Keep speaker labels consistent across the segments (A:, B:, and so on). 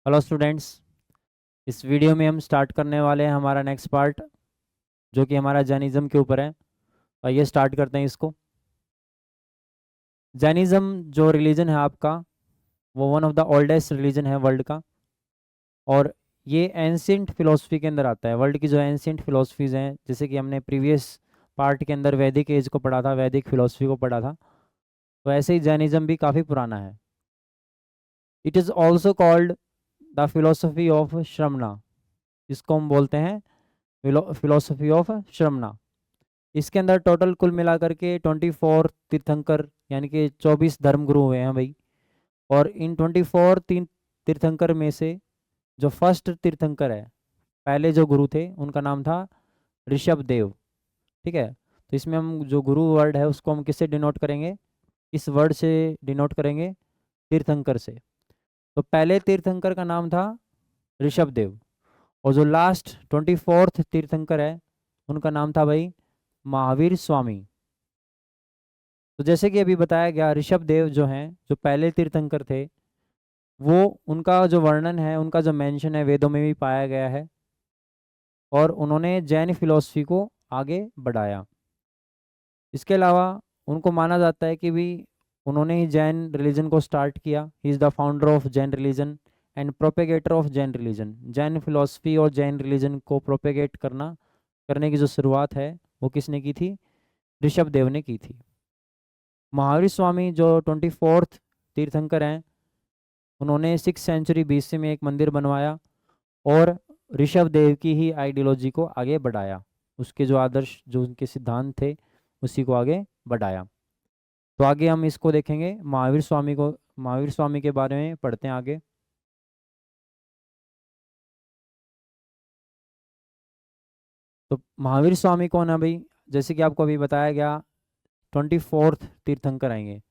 A: Hello students. इस video में हम स्टार्ट करने वाले हैं हमारा नेक्स्ट पार्ट, जो कि हमारा जैनिज़्म के ऊपर है। आइए स्टार्ट करते हैं इसको। जैनिज़्म जो रिलीजन है आपका, वो one of the oldest religion है वर्ल्ड का। और ये एंशियंट फिलोसफी के अंदर आता है। वर्ल्ड की जो एंशियंट फिलोसफीज़ हैं, जैसे कि हमने प्रीवियस पार्ट के अंदर वैदिक एज को पढ़ा था, वैदिक फिलोसफी को पढ़ा था, तो ऐसे ही जैनिज़्म भी काफ़ी पुराना है। It is also called the philosophy of Shramana. इसको हम बोलते हैं फिलोसफी ऑफ श्रमणा। इसके अंदर टोटल कुल मिलाकर के 24 तीर्थंकर यानी कि 24 धर्मगुरु हुए हैं भाई। और इन 24 तीर्थंकर में से जो फर्स्ट तीर्थंकर है, पहले जो गुरु थे, उनका नाम था ऋषभ देव। ठीक है। तो इसमें हम जो गुरु वर्ड है उसको हम किससे डिनोट करेंगे? इस वर्ड से डिनोट करेंगे, तीर्थंकर से। तो पहले तीर्थंकर का नाम था ऋषभ देव, और जो लास्ट 24th तीर्थंकर है उनका नाम था भाई महावीर स्वामी। तो जैसे कि अभी बताया गया, ऋषभ देव जो हैं, जो पहले तीर्थंकर थे, वो उनका जो वर्णन है, उनका जो मेंशन है, वेदों में भी पाया गया है। और उन्होंने जैन फिलॉसफी को आगे बढ़ाया। इसके अलावा उनको माना जाता है कि भी उन्होंने ही जैन रिलीजन को स्टार्ट किया। He is the founder of Jain religion and propagator of Jain religion. Jain philosophy और जैन रिलीजन को प्रोपेगेट करने की जो शुरुआत है, वो किसने की थी? ऋषभ देव ने की थी। महावीर स्वामी जो 24th तीर्थंकर हैं, उन्होंने 6th सेंचुरी BC में एक मंदिर बनवाया और ऋषभ देव की ही आइडियोलॉजी को आगे बढ़ाया। उसके जो आदर्श, जो उनके सिद्धांत थे, उसी को आगे बढ़ाया। तो आगे हम इसको देखेंगे, महावीर स्वामी के बारे में पढ़ते हैं आगे। तो महावीर स्वामी कौन है भाई? जैसे कि आपको अभी बताया गया, 24th तीर्थंकर आएंगे,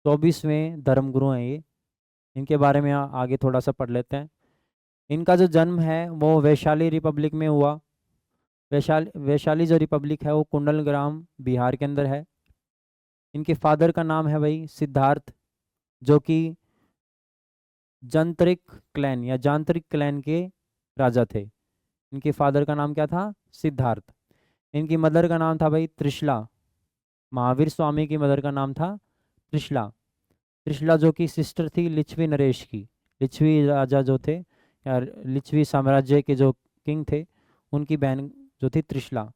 A: 24वें धर्मगुरु हैं ये। इनके बारे में आगे थोड़ा सा पढ़ लेते हैं। इनका जो जन्म है वो वैशाली रिपब्लिक में हुआ। वैशाली जो रिपब्लिक है वो कुंडलग्राम बिहार के अंदर है। इनके फादर का नाम है भाई सिद्धार्थ, जो कि जानत्रिक क्लैन के राजा थे। इनके फादर का नाम क्या था? सिद्धार्थ। इनकी मदर का नाम था भाई त्रिशला। महावीर स्वामी की मदर का नाम था त्रिशला। त्रिशला जो कि सिस्टर थी लिच्छवी नरेश की। लिच्छवी राजा जो थे, या लिच्छवी साम्राज्य के जो किंग थे, उनकी बहन जो थी त्रिशला।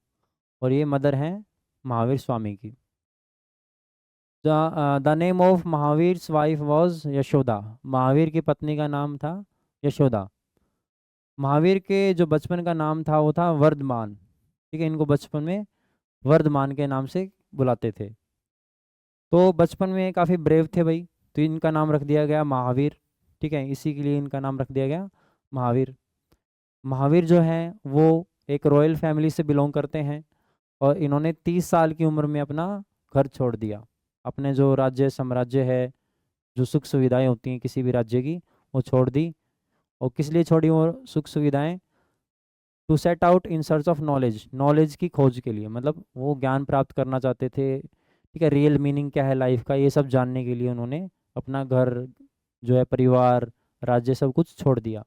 A: और ये मदर हैं महावीर स्वामी की। The name of Mahavir wife was Yashoda. Mahavir की पत्नी का नाम था यशोदा। महावीर के जो बचपन का नाम था वो था वर्धमान। ठीक है, इनको बचपन में वर्धमान के नाम से बुलाते थे। तो बचपन में काफ़ी ब्रेव थे भाई, तो इनका नाम रख दिया गया महावीर। ठीक है, इसी के लिए इनका नाम रख दिया गया महावीर। महावीर जो हैं वो एक रॉयल फैमिली से बिलोंग करते हैं, और इन्होंने 30 साल की उम्र में अपना घर छोड़ दिया। अपने जो राज्य साम्राज्य है, जो सुख सुविधाएं होती हैं किसी भी राज्य की, वो छोड़ दी। और किस लिए छोड़ी वो सुख सुविधाएं? To set out in search of knowledge. Knowledge की खोज के लिए, मतलब वो ज्ञान प्राप्त करना चाहते थे। ठीक है, रियल मीनिंग क्या है लाइफ का, ये सब जानने के लिए उन्होंने अपना घर, जो है परिवार, राज्य, सब कुछ छोड़ दिया।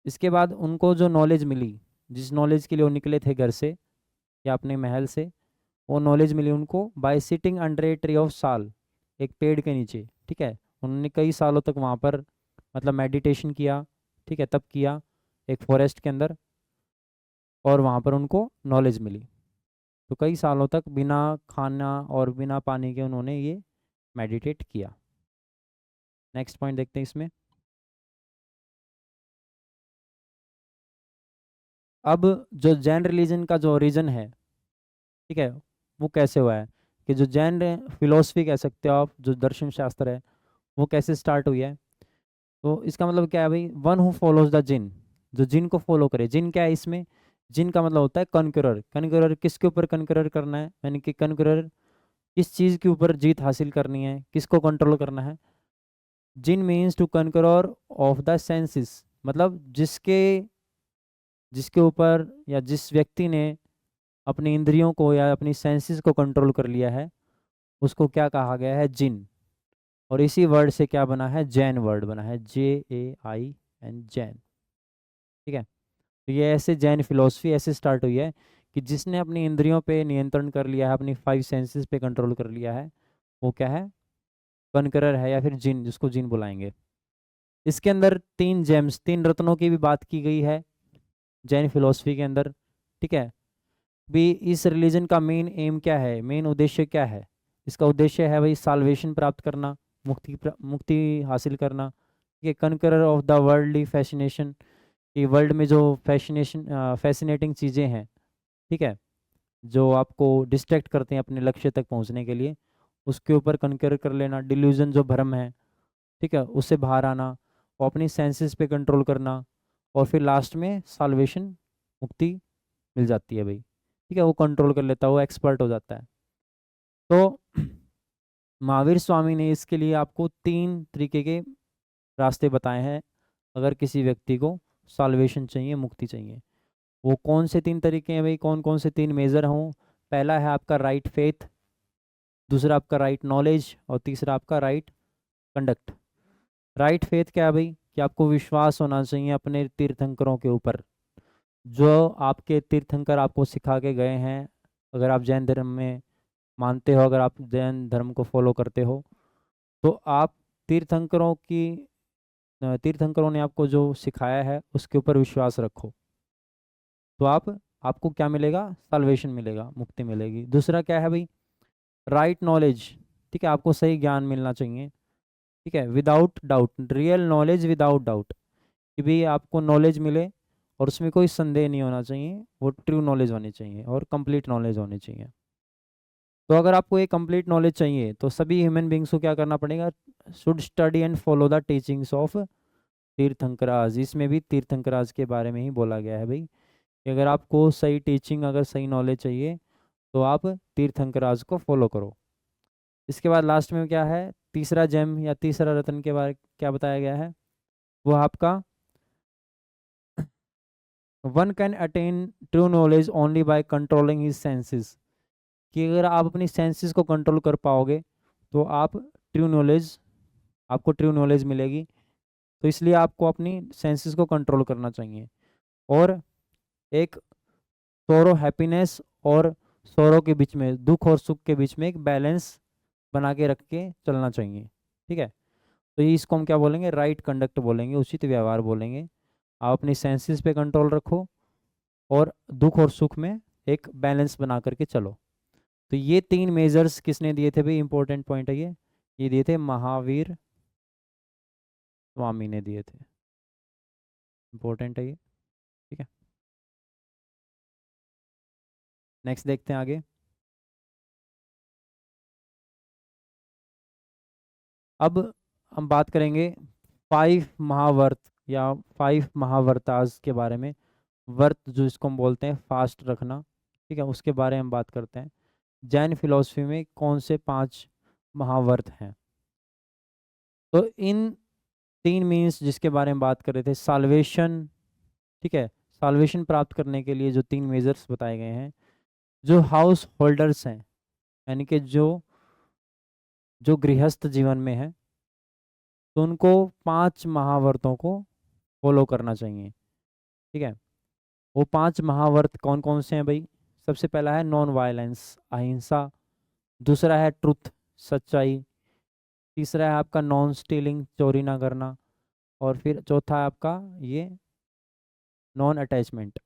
A: इसके बाद उनको जो नॉलेज मिली, जिस नॉलेज के लिए वो निकले थे घर से या अपने महल से, वो नॉलेज मिली उनको bye sitting under a tree of साल, एक पेड़ के नीचे। ठीक है, उन्होंने कई सालों तक वहाँ पर मतलब मेडिटेशन किया। ठीक है, तब किया एक फॉरेस्ट के अंदर, और वहाँ पर उनको नॉलेज मिली। तो कई सालों तक बिना खाना और बिना पानी के उन्होंने ये मेडिटेट किया। नेक्स्ट पॉइंट देखते हैं इसमें। अब जो जैन रिलीजन का जो ओरिजिन है, ठीक है, वो कैसे हुआ है, कि जो जैन फिलोसफी कह सकते हो आप, जो दर्शन शास्त्र है, वो कैसे स्टार्ट हुई है। तो इसका मतलब क्या है भाई? वन हु फॉलोज द जिन, जो जिन को फॉलो करे। जिन क्या है इसमें? जिन का मतलब होता है कनकरर। कनकरर किसके ऊपर कनकरर करना है, यानी कि कनकरर किस चीज़ के ऊपर जीत हासिल करनी है, किसको कंट्रोल करना है। Jin means to conqueror of the senses, मतलब जिसके जिसके ऊपर या जिस व्यक्ति ने अपनी इंद्रियों को या अपनी सेंसेस को कंट्रोल कर लिया है, उसको क्या कहा गया है? जिन। और इसी वर्ड से क्या बना है? जैन वर्ड बना है, JAIN। एंड जैन। ठीक है, तो ये ऐसे जैन फिलोसफी ऐसे स्टार्ट हुई है कि जिसने अपनी इंद्रियों पे नियंत्रण कर लिया है, अपनी 5 सेंसेस पे कंट्रोल कर लिया है, वो क्या है, कनकरर है या फिर जिन, जिसको जिन बुलाएंगे। इसके अंदर 3 जेम्स, 3 रत्नों की भी बात की गई है जैन फिलोसफी के अंदर। ठीक है, भी इस रिलीजन का मेन एम क्या है, मेन उद्देश्य क्या है। इसका उद्देश्य है भाई साल्वेशन प्राप्त करना, मुक्ति हासिल करना। ये कनकरर ऑफ द वर्ल्डली फैसिनेशन, कि वर्ल्ड में जो फैसिनेटिंग चीज़ें हैं, ठीक है, जो आपको डिस्ट्रैक्ट करते हैं अपने लक्ष्य तक पहुंचने के लिए, उसके ऊपर कनकर कर लेना। डिल्यूजन जो भ्रम है, ठीक है, उससे बाहर आना, और अपनी सेंसेस पे कंट्रोल करना, और फिर लास्ट में साल्वेशन, मुक्ति मिल जाती है भाई। ठीक है, वो कंट्रोल कर लेता है, वो एक्सपर्ट हो जाता है। तो महावीर स्वामी ने इसके लिए आपको 3 तरीके के रास्ते बताए हैं अगर किसी व्यक्ति को साल्वेशन चाहिए, मुक्ति चाहिए। वो कौन से 3 तरीके हैं भाई, कौन कौन से 3 मेजर हों। पहला है आपका राइट फेथ, दूसरा आपका राइट नॉलेज, और तीसरा आपका राइट कंडक्ट। राइट फेथ क्या है भाई, कि आपको विश्वास होना चाहिए अपने तीर्थंकरों के ऊपर, जो आपके तीर्थंकर आपको सिखा के गए हैं। अगर आप जैन धर्म में मानते हो, अगर आप जैन धर्म को फॉलो करते हो, तो आप तीर्थंकरों की तीर्थंकरों ने आपको जो सिखाया है उसके ऊपर विश्वास रखो, तो आपको क्या मिलेगा, साल्वेशन मिलेगा, मुक्ति मिलेगी। दूसरा क्या है भाई, राइट नॉलेज। ठीक है, आपको सही ज्ञान मिलना चाहिए। ठीक है, without doubt, real knowledge without doubt, कि भाई आपको नॉलेज मिले और उसमें कोई संदेह नहीं होना चाहिए, वो ट्रू नॉलेज होनी चाहिए और कंप्लीट नॉलेज होनी चाहिए। तो अगर आपको एक कंप्लीट नॉलेज चाहिए तो सभी ह्यूमन बींग्स को क्या करना पड़ेगा, should study and follow the teachings of Tirthankaras. इसमें भी तीर्थंकराज के बारे में ही बोला गया है भाई, कि अगर आपको सही टीचिंग, अगर सही नॉलेज चाहिए, तो आप तीर्थंकराज को फॉलो करो। इसके बाद लास्ट में क्या है, तीसरा जेम या तीसरा रत्न के बारे क्या बताया गया है, वो आपका one can attain true knowledge only by controlling his senses. कि अगर आप अपनी सेंसेस को कंट्रोल कर पाओगे तो आपको ट्रू नॉलेज मिलेगी। तो इसलिए आपको अपनी सेंसेस को कंट्रोल करना चाहिए, और एक सोरो हैप्पीनेस और सोरो के बीच में, दुख और सुख के बीच में एक बैलेंस बना के रख के चलना चाहिए। ठीक है, तो ये इसको हम क्या बोलेंगे, राइट कंडक्ट बोलेंगे, उचित व्यवहार बोलेंगे। आप अपनी सेंसेस पे कंट्रोल रखो और दुख और सुख में एक बैलेंस बना करके चलो। तो ये 3 मेजर्स किसने दिए थे भाई, इंपॉर्टेंट पॉइंट है ये दिए थे महावीर स्वामी ने दिए थे। इंपॉर्टेंट है ये। ठीक है, नेक्स्ट देखते हैं आगे। अब हम बात करेंगे 5 महाव्रत या 5 महाव्रतास के बारे में। व्रत जो इसको हम बोलते हैं फास्ट रखना, ठीक है, उसके बारे में हम बात करते हैं। जैन फिलॉसफी में कौन से 5 महाव्रत हैं। तो इन 3 मीन्स जिसके बारे में बात कर रहे थे, साल्वेशन। ठीक है, साल्वेशन प्राप्त करने के लिए जो 3 मेजर्स बताए गए हैं, जो हाउस होल्डर्स हैं, यानी कि जो जो गृहस्थ जीवन में है, तो उनको 5 महाव्रतों को फॉलो करना चाहिए। ठीक है, वो 5 महाव्रत कौन कौन से हैं भाई। सबसे पहला है नॉन वायलेंस, अहिंसा। दूसरा है ट्रुथ, सच्चाई। तीसरा है आपका नॉन स्टीलिंग, चोरी ना करना। और फिर चौथा है आपका ये नॉन अटैचमेंट।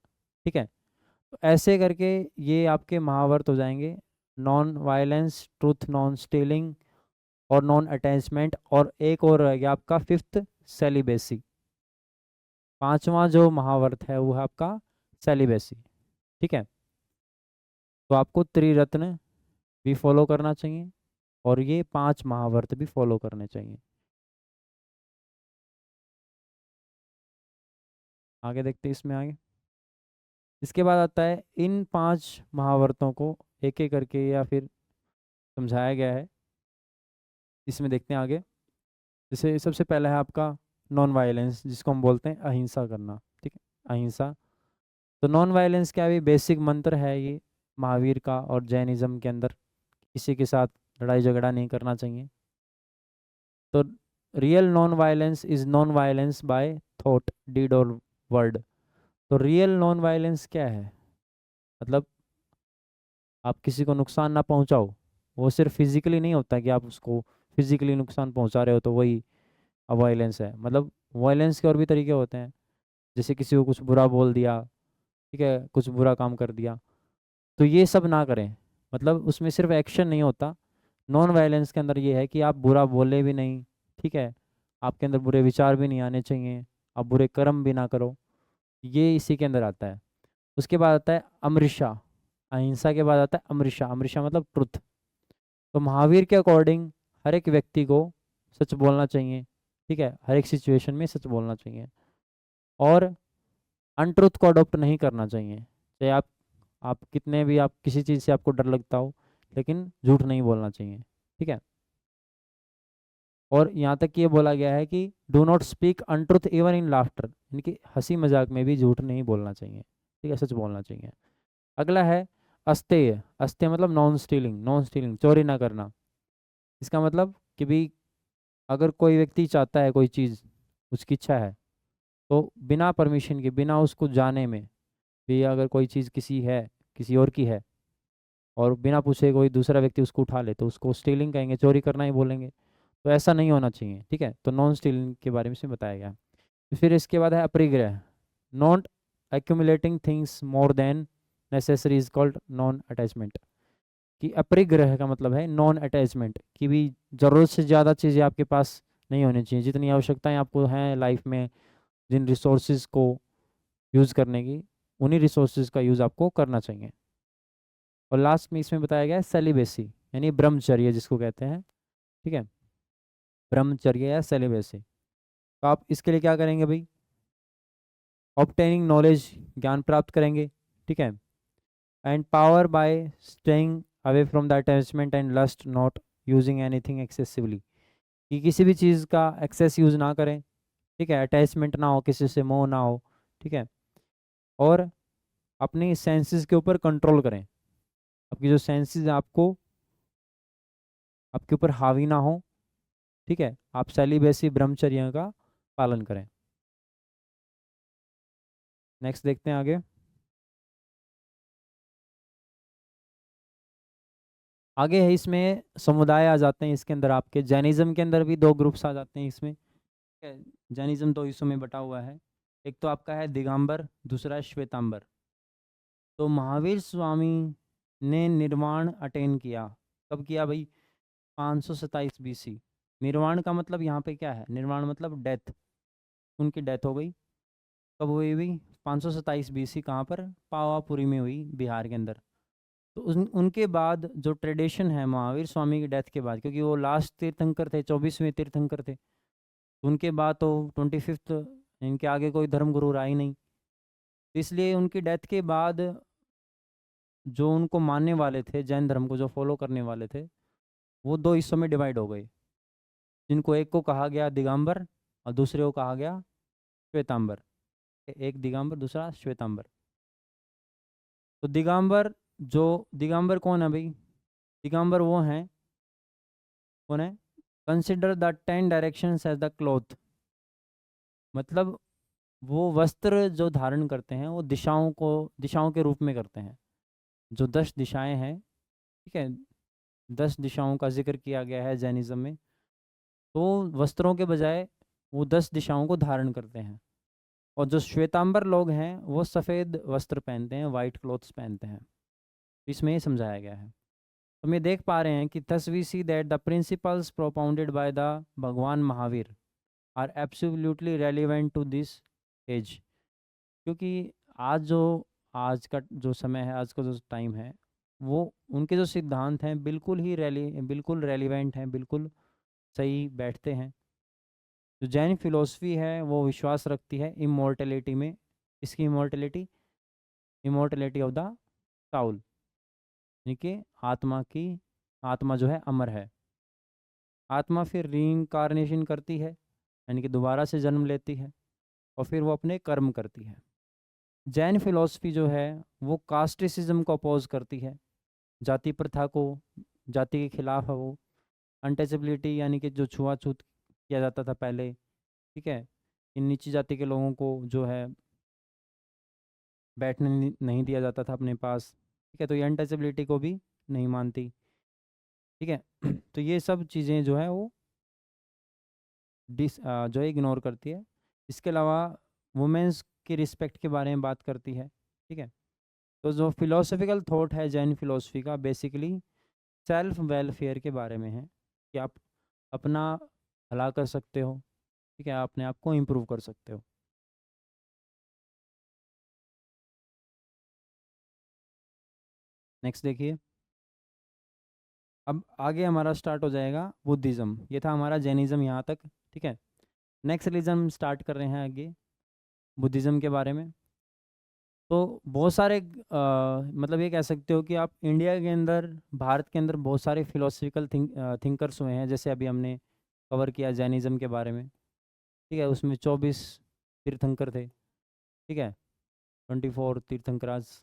A: ठीक है, तो ऐसे करके ये आपके महाव्रत हो जाएंगे, non violence, truth, non stealing और नॉन अटैचमेंट। और एक और रह गया आपका 5th, सेलिबेसी। 5वां जो महाव्रत है वो है आपका सेलिबेसी। ठीक है, तो आपको त्रिरत्न भी फॉलो करना चाहिए और ये 5 महाव्रत भी फॉलो करने चाहिए। आगे देखते हैं इसमें आगे। इसके बाद आता है इन 5 महाव्रतों को एक एक करके या फिर समझाया गया है, इसमें देखते हैं आगे। जैसे सबसे पहला है आपका नॉन वायलेंस, जिसको हम बोलते हैं अहिंसा करना। ठीक है, अहिंसा। तो नॉन वायलेंस क्या है, बेसिक मंत्र है ये महावीर का और जैनिज्म के अंदर। किसी के साथ लड़ाई झगड़ा नहीं करना चाहिए। तो real non violence is non violence by thought deed और वर्ड। तो रियल नॉन वायलेंस क्या है? मतलब आप किसी को नुकसान ना पहुंचाओ, वो सिर्फ फिजिकली नहीं होता कि आप उसको फिजिकली नुकसान पहुंचा रहे हो तो वही वायलेंस है। मतलब वायलेंस के और भी तरीके होते हैं, जैसे किसी को कुछ बुरा बोल दिया, ठीक है, कुछ बुरा काम कर दिया, तो ये सब ना करें। मतलब उसमें सिर्फ एक्शन नहीं होता, नॉन वायलेंस के अंदर ये है कि आप बुरा बोले भी नहीं, ठीक है, आपके अंदर बुरे विचार भी नहीं आने चाहिए, आप बुरे कर्म भी ना करो, ये इसी के अंदर आता है। उसके बाद आता है अमृषा, अहिंसा के बाद आता है अमृषा। अमृषा मतलब ट्रुथ। तो महावीर के अकॉर्डिंग हर एक व्यक्ति को सच बोलना चाहिए, ठीक है, हर एक सिचुएशन में सच बोलना चाहिए, और अनट्रुथ को अडॉप्ट नहीं करना चाहिए। चाहे आप कितने भी, आप किसी चीज़ से आपको डर लगता हो, लेकिन झूठ नहीं बोलना चाहिए, ठीक है। और यहाँ तक ये बोला गया है कि do not speak untruth even in laughter, यानी कि हंसी मजाक में भी झूठ नहीं बोलना चाहिए, ठीक है, सच बोलना चाहिए। अगला है अस्तेय। अस्तेय मतलब नॉन स्टीलिंग। नॉन स्टीलिंग चोरी ना करना। इसका मतलब कि भी अगर कोई व्यक्ति चाहता है कोई चीज़, उसकी इच्छा है, तो बिना परमिशन के, बिना उसको जाने में भी अगर कोई चीज़ किसी है, किसी और की है, और बिना पूछे कोई दूसरा व्यक्ति उसको उठा ले, तो उसको स्टीलिंग कहेंगे, चोरी करना ही बोलेंगे। तो ऐसा नहीं होना चाहिए, ठीक है। तो नॉन स्टीलिंग के बारे में इसमें बताया गया। फिर इसके बाद है aparigraha. Not accumulating things more than necessary is called non attachment. कि अपरिग्रह का मतलब है नॉन अटैचमेंट, कि भी ज़रूरत से ज़्यादा चीज़ें आपके पास नहीं होनी चाहिए। जितनी आवश्यकताएं आपको हैं लाइफ में, जिन रिसोर्सेज को यूज़ करने की, उन्हीं रिसोर्सेज का यूज़ आपको करना चाहिए। और लास्ट में इसमें बताया गया है सेलिबेसी, यानी ब्रह्मचर्य जिसको कहते हैं, ठीक है, ब्रह्मचर्य या सेलिबेसी। तो आप इसके लिए क्या करेंगे भाई? ऑब्टेनिंग नॉलेज, ज्ञान प्राप्त करेंगे, ठीक है, and power by staying away from the attachment and lust, not using anything excessively. कि किसी भी चीज़ का एक्सेस यूज़ ना करें, ठीक है, अटैचमेंट ना हो, किसी से मोह ना हो, ठीक है, और अपनी सेंसेस के ऊपर कंट्रोल करें। आपकी जो सेंसेस आपको, आपके ऊपर हावी ना हो, ठीक है, आप सेलिबेसी ब्रह्मचर्य का पालन करें। नेक्स्ट देखते हैं आगे। आगे है इसमें समुदाय आ जाते हैं इसके अंदर। आपके जैनिज्म के अंदर भी दो ग्रुप्स आ जाते हैं इसमें, ठीक है। जैनिज्म दो हिस्सों में बटा हुआ है, एक तो आपका है दिगंबर, दूसरा है श्वेतांबर। तो महावीर स्वामी ने निर्वाण अटेन किया। कब किया भाई? 527 बीसी। निर्वाण का मतलब यहाँ पे क्या है? निर्वाण मतलब डेथ, उनकी डेथ हो गई। कब हुई हुई? 527 बीसी। कहाँ पर? पावापुरी में हुई, बिहार के अंदर। तो उनके बाद जो ट्रेडिशन है महावीर स्वामी की डेथ के बाद, क्योंकि वो लास्ट तीर्थंकर थे, 24वें तीर्थंकर थे, तो उनके बाद तो 25th, इनके आगे कोई धर्मगुरु रहा ही नहीं। तो इसलिए उनकी डेथ के बाद जो उनको मानने वाले थे, जैन धर्म को जो फॉलो करने वाले थे, वो दो हिस्सों में डिवाइड हो गए, जिनको एक को कहा गया दिगंबर और दूसरे को कहा गया श्वेतांबर। एक दिगंबर, दूसरा श्वेतांबर। तो दिगंबर, जो दिगंबर कौन है भाई? दिगंबर वो हैं, कौन है? Consider the 10 directions as the cloth. मतलब वो वस्त्र जो धारण करते हैं वो दिशाओं को, दिशाओं के रूप में करते हैं। जो 10 दिशाएं हैं, ठीक है, 10 दिशाओं का जिक्र किया गया है जैनिज्म में। तो वस्त्रों के बजाय वो 10 दिशाओं को धारण करते हैं। और जो श्वेतांबर लोग हैं वो सफ़ेद वस्त्र पहनते हैं, वाइट क्लॉथ्स पहनते हैं। इसमें ये समझाया गया है। तो हम ये देख पा रहे हैं कि thus we see that the principles propounded by the भगवान Mahavir are absolutely relevant to this age। क्योंकि आज का जो समय है, आज का जो टाइम है, वो उनके जो सिद्धांत हैं बिल्कुल रेलिवेंट हैं, बिल्कुल सही बैठते हैं। जो जैन फिलोसफी है वो विश्वास रखती है इमोर्टलिटी में। इसकी immortality, immortality of the Saul, यानी कि आत्मा जो है अमर है। आत्मा फिर रीइंकारनेशन करती है, यानी कि दोबारा से जन्म लेती है, और फिर वो अपने कर्म करती है। जैन फिलॉसफी जो है वो कास्टिसिज्म को अपोज करती है, जाति प्रथा को, जाति के खिलाफ है वो। अनटचेबिलिटी यानी कि जो छुआछूत किया जाता था पहले, ठीक है। इन नीची जाति के लोगों को जो है बैठने नहीं दिया जाता था अपने पास, ठीक है। तो ये अनटचेबिलिटी को भी नहीं मानती, ठीक है। तो ये सब चीज़ें जो है वो जो है इग्नोर करती है। इसके अलावा वुमेंस की रिस्पेक्ट के बारे में बात करती है, ठीक है। तो जो फिलोसफिकल थॉट है जैन फिलोसफी का, बेसिकली सेल्फ वेलफेयर के बारे में है कि आप अपना भला कर सकते हो, ठीक है, अपने आप को इम्प्रूव कर सकते हो। नेक्स्ट देखिए, अब आगे हमारा स्टार्ट हो जाएगा बुद्धिज़्म। ये था हमारा जैनिज़्म यहाँ तक, ठीक है। नेक्स्ट रिलीजन स्टार्ट कर रहे हैं आगे बुद्धिज़्म के बारे में। तो बहुत सारे मतलब ये कह सकते हो कि आप इंडिया के अंदर, भारत के अंदर बहुत सारे फिलोसफिकल थिंकर्स हुए हैं। जैसे अभी हमने कवर किया जैनिज़्म के बारे में, ठीक है, उसमें 24 तीर्थंकर थे, ठीक है, 24 तीर्थंकराज।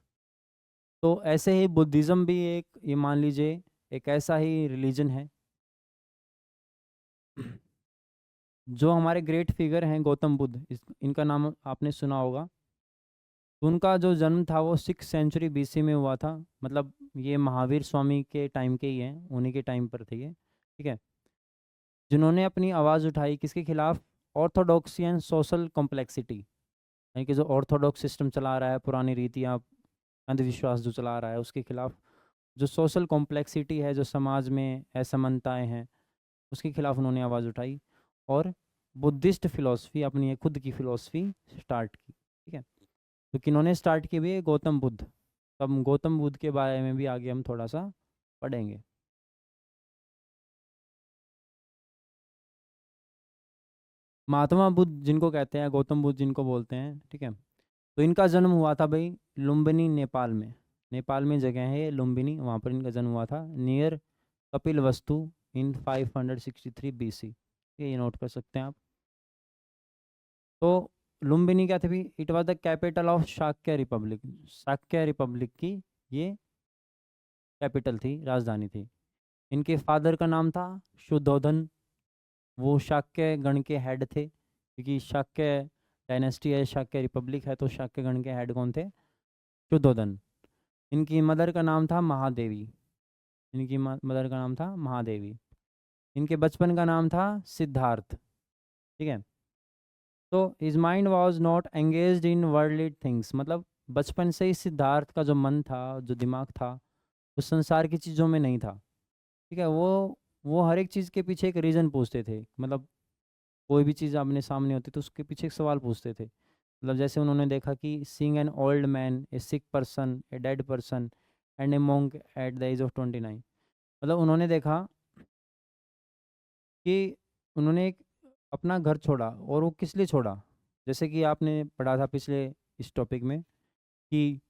A: तो ऐसे ही बुद्धिज़्म भी एक, ये मान लीजिए, एक ऐसा ही रिलीजन है। जो हमारे ग्रेट फिगर हैं गौतम बुद्ध, इनका नाम आपने सुना होगा। तो उनका जो जन्म था वो 6 सेंचुरी BC में हुआ था। मतलब ये महावीर स्वामी के टाइम के ही हैं, उन्हीं के टाइम पर थे ये, ठीक है। जिन्होंने अपनी आवाज़ उठाई किसके खिलाफ? ऑर्थोडॉक्सी एंड सोशल कॉम्प्लेक्सिटी, यानी कि जो ऑर्थोडॉक्स सिस्टम चला रहा है, पुरानी रीतियाँ, अंधविश्वास जो चला रहा है, उसके खिलाफ। जो सोशल कॉम्प्लेक्सिटी है, जो समाज में असमानताएं हैं, उसके खिलाफ उन्होंने आवाज़ उठाई और बुद्धिस्ट फिलॉसफी, अपनी एक खुद की फिलॉसफी स्टार्ट की, ठीक है। तो किन्होंने स्टार्ट की भी है? गौतम बुद्ध। तो हम गौतम बुद्ध के बारे में भी आगे हम थोड़ा सा पढ़ेंगे। महात्मा बुद्ध जिनको कहते हैं, गौतम बुद्ध जिनको बोलते हैं, ठीक है। तो इनका जन्म हुआ था भाई लुम्बिनी, नेपाल में। नेपाल में जगह है ये लुम्बिनी, वहाँ पर इनका जन्म हुआ था, नियर कपिल वस्तु, इन 563 BC। ये नोट कर सकते हैं आप। तो लुम्बिनी क्या थी? It was the capital of Shakya Republic. Shakya Republic की ये कैपिटल थी, राजधानी थी। इनके फादर का नाम था शुद्धोधन। वो शाक्य गण के हेड थे, क्योंकि शाक्य डायनेस्टी है, शाक्य रिपब्लिक है, तो शाक्य गण के हेड कौन थे? शुद्धोधन। इनकी मदर का नाम था महादेवी। इनकी मदर का नाम था महादेवी। इनके बचपन का नाम था सिद्धार्थ, ठीक है। तो his mind was not engaged in worldly things, मतलब बचपन से ही सिद्धार्थ का जो मन था, जो दिमाग था, वो संसार की चीज़ों में नहीं था, ठीक है। वो हर एक चीज़ के पीछे एक रीज़न पूछते थे। मतलब कोई भी चीज़ आपने सामने होती तो उसके पीछे एक सवाल पूछते थे। मतलब जैसे उन्होंने देखा कि seeing an old man, a sick person, a dead person and a monk at the age of 29। मतलब उन्होंने देखा कि उन्होंने एक अपना घर छोड़ा, और वो किस लिए छोड़ा? जैसे कि आपने पढ़ा था पिछले इस टॉपिक में कि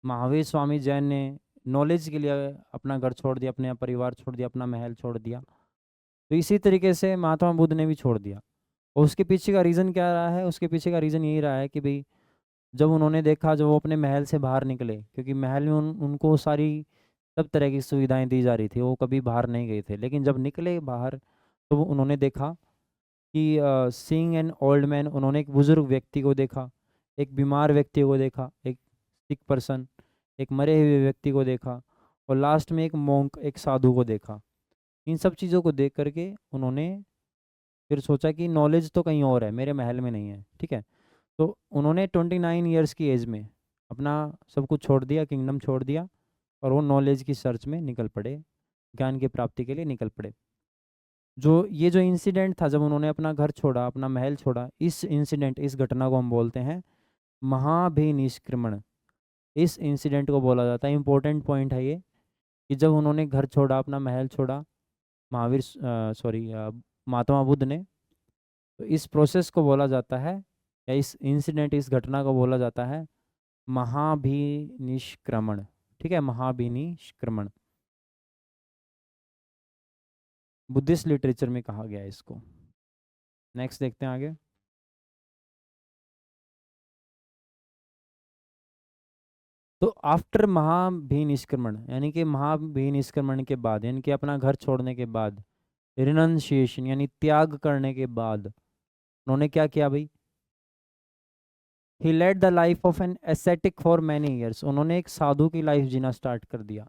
A: महावीर स्वामी जैन ने नॉलेज के लिए अपना घर छोड़ दिया, अपने परिवार छोड़ दिया, अपना महल छोड़ दिया। तो इसी तरीके से महात्मा बुद्ध ने भी छोड़ दिया। और उसके पीछे का रीज़न क्या रहा है? उसके पीछे का रीज़न यही रहा है कि भाई जब उन्होंने देखा, जब वो अपने महल से बाहर निकले, क्योंकि महल में उनको सारी सब तरह की सुविधाएं दी जा रही थी, वो कभी बाहर नहीं गए थे, लेकिन जब निकले बाहर तो उन्होंने देखा कि सीइंग एन ओल्ड मैन, उन्होंने एक बुजुर्ग व्यक्ति को देखा, एक बीमार व्यक्ति को देखा, एक सिक पर्सन, एक मरे हुए व्यक्ति को देखा, और लास्ट में एक मोंक, एक साधु को देखा। इन सब चीज़ों को देख करके उन्होंने फिर सोचा कि नॉलेज तो कहीं और है, मेरे महल में नहीं है, ठीक है। तो उन्होंने 29 ईयर्स की एज में अपना सब कुछ छोड़ दिया, किंगडम छोड़ दिया, और वो नॉलेज की सर्च में निकल पड़े, ज्ञान की प्राप्ति के लिए निकल पड़े। जो इंसिडेंट था, जब उन्होंने अपना घर छोड़ा, अपना महल छोड़ा, इस इंसिडेंट, इस घटना को हम बोलते हैं महाभिनिष्क्रमण। इस इंसिडेंट को बोला जाता है, इंपॉर्टेंट पॉइंट है ये, कि जब उन्होंने घर छोड़ा, अपना महल छोड़ा, महावीर सॉरी महात्मा बुद्ध ने, तो इस प्रोसेस को बोला जाता है, या इस इंसिडेंट, इस घटना को बोला जाता है महाभिनिष्क्रमण, ठीक है, महाभिनिष्क्रमण बुद्धिस्ट लिटरेचर में कहा गया है इसको। नेक्स्ट देखते हैं आगे। तो आफ्टर महाभिनिष्क्रमण, यानी कि महाभिनिष्क्रमण के बाद, यानी कि अपना घर छोड़ने के बाद, रिनंसिएशन यानी त्याग करने के बाद उन्होंने क्या किया भाई, he led the life of an ascetic for many years, उन्होंने एक साधु की लाइफ जीना स्टार्ट कर दिया।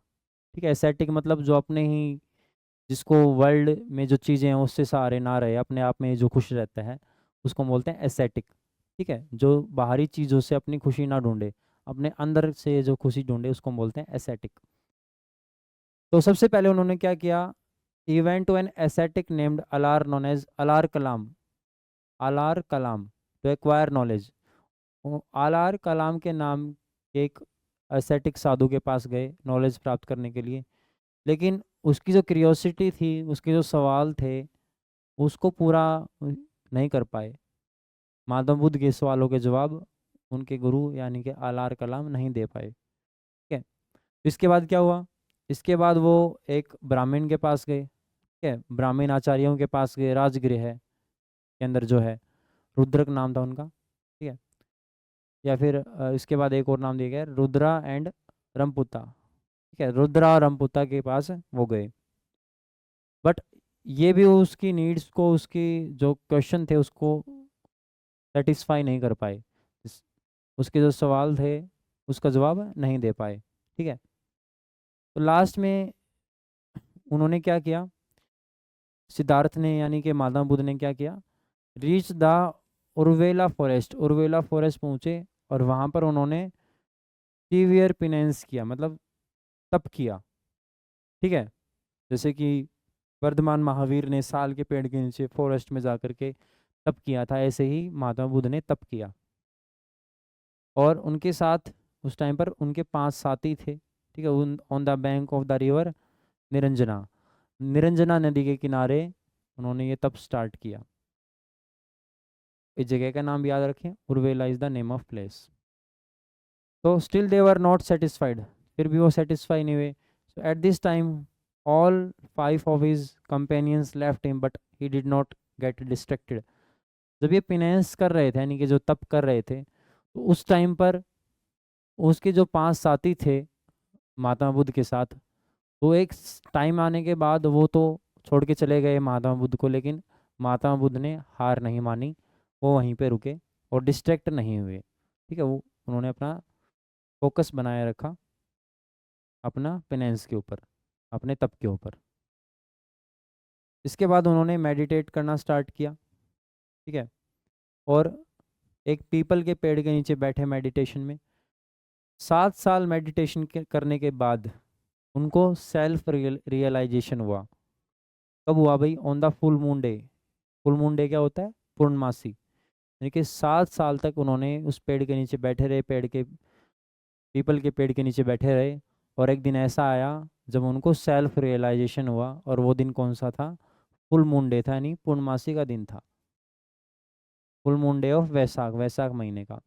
A: ठीक है, एसेटिक मतलब जो अपने ही, जिसको वर्ल्ड में जो चीज़ें हैं उससे सहारे ना रहे, अपने आप में जो खुश रहता है उसको बोलते हैं एसेटिक। ठीक है, जो बाहरी चीज़ों से अपनी खुशी ना ढूंढे, अपने अंदर से जो खुशी ढूंढे उसको बोलते हैं एसेटिक। तो सबसे पहले उन्होंने क्या किया, went to an ascetic named Alara known as Alara Kalam, Alara Kalam to acquire knowledge. Alara Kalam के नाम के एक एसेटिक साधु के पास गए नॉलेज प्राप्त करने के लिए, लेकिन उसकी जो क्यूरियोसिटी थी, उसके जो सवाल थे, उसको पूरा नहीं कर पाए। माधव बुद्ध के सवालों के जवाब उनके गुरु यानी कि अलार कलाम नहीं दे पाए। ठीक है, इसके बाद क्या हुआ, इसके बाद वो एक ब्राह्मण के पास गए। ठीक है, ब्राह्मण आचार्यों के पास गए, राजगृह है के अंदर जो है, रुद्रक नाम था उनका। ठीक है, या फिर इसके बाद एक और नाम दिया गया रुद्रा एंड रमपुता। ठीक है, रुद्रा और रमपुता के पास वो गए, बट ये भी उसकी नीड्स को, उसकी जो क्वेश्चन थे उसको सेटिस्फाई नहीं कर पाए। उसके जो सवाल थे उसका जवाब नहीं दे पाए। ठीक है, तो लास्ट में उन्होंने क्या किया, सिद्धार्थ ने यानी कि माधव बुद्ध ने क्या किया, reach the Uruvela forest, Uruvela forest पहुँचे और वहाँ पर उन्होंने सीवियर पिनेंस किया, मतलब तप किया। ठीक है, जैसे कि वर्धमान महावीर ने साल के पेड़ के नीचे फॉरेस्ट में जा करके तप किया था, ऐसे ही महात्मा बुद्ध ने तप किया। और उनके साथ उस टाइम पर उनके 5 साथी थे। ठीक है, उन on the bank of the river Niranjana, Niranjana नदी के किनारे उन्होंने ये तप स्टार्ट किया। इस जगह का नाम याद रखें, Uruvela is the name of place. तो still they were not satisfied, फिर भी वो सेटिस्फाई नहीं हुए। So at this time all 5 of his companions left him but he did not get distracted. जब ये पिनेंस कर रहे थे यानी कि जो तप कर रहे थे, तो उस टाइम पर उसके जो 5 साथी थे महात्मा बुद्ध के साथ, तो एक टाइम आने के बाद वो तो छोड़ के चले गए महात्मा बुद्ध को, लेकिन महात्मा बुद्ध ने हार नहीं मानी, वो वहीं पे रुके और डिस्ट्रैक्ट नहीं हुए। ठीक है, वो उन्होंने अपना फोकस बनाए रखा अपना पेनेंस के ऊपर, अपने तप के ऊपर। इसके बाद उन्होंने मेडिटेट करना स्टार्ट किया। ठीक है, और एक पीपल के पेड़ के नीचे बैठे मेडिटेशन में। 7 साल मेडिटेशन करने के बाद उनको सेल्फ रियलाइजेशन हुआ। कब हुआ भाई, on the full moon day. Full moon day क्या होता है, पूर्णमासी। यानी कि 7 साल तक उन्होंने उस पेड़ के नीचे बैठे रहे, पेड़ के, पीपल के पेड़ के नीचे बैठे रहे। और एक दिन ऐसा आया जब उनको सेल्फ रियलाइजेशन हुआ, और वो दिन कौन सा था, फुल मून डे था, यानी पूर्णमासी का दिन था, full moon day of Vaisakh, Vaisakh महीने का।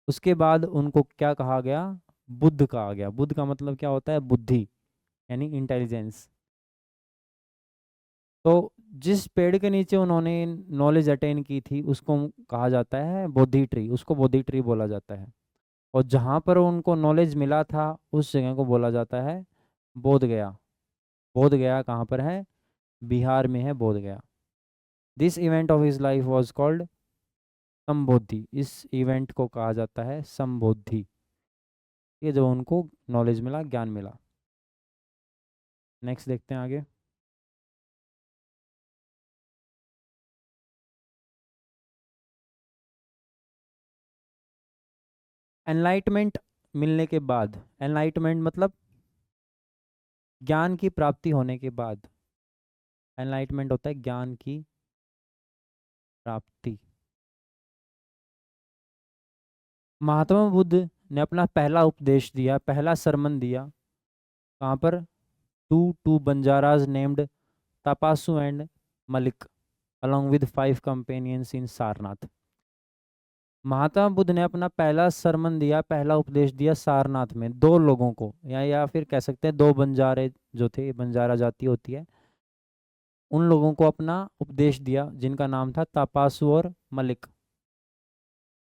A: उसके बाद उनको क्या कहा गया, बुद्ध कहा गया। बुद्ध का मतलब क्या होता है, बुद्धि यानी इंटेलिजेंस। तो जिस पेड़ के नीचे उन्होंने नॉलेज अटेन की थी उसको कहा जाता है बोधि ट्री, उसको बोधि ट्री बोला जाता है। और जहाँ पर उनको नॉलेज मिला था उस जगह को बोला जाता है बोध गया। बोध गया कहाँ पर है, बिहार में है Bodh Gaya. This event of his life was called Sambodhi, इस इवेंट को कहा जाता है संबोधि। ये जब उनको नॉलेज मिला, ज्ञान मिला। नेक्स्ट देखते हैं आगे। एनलाइटमेंट मिलने के बाद, एनलाइटमेंट मतलब ज्ञान की प्राप्ति होने के बाद, एनलाइटमेंट होता है ज्ञान की प्राप्ति। महात्मा बुद्ध ने अपना पहला उपदेश दिया, पहला सरमन दिया, कहाँ पर, two Banjaras named Tapasu and Mallik along with 5 companions in Sarnath. Mahatma Buddha ने अपना पहला सरमन दिया, पहला उपदेश दिया सारनाथ में 2 लोगों को, या फिर कह सकते हैं 2 बंजारे जो थे, बंजारा जाति होती है, उन लोगों को अपना उपदेश दिया जिनका नाम था तपासु और Malik.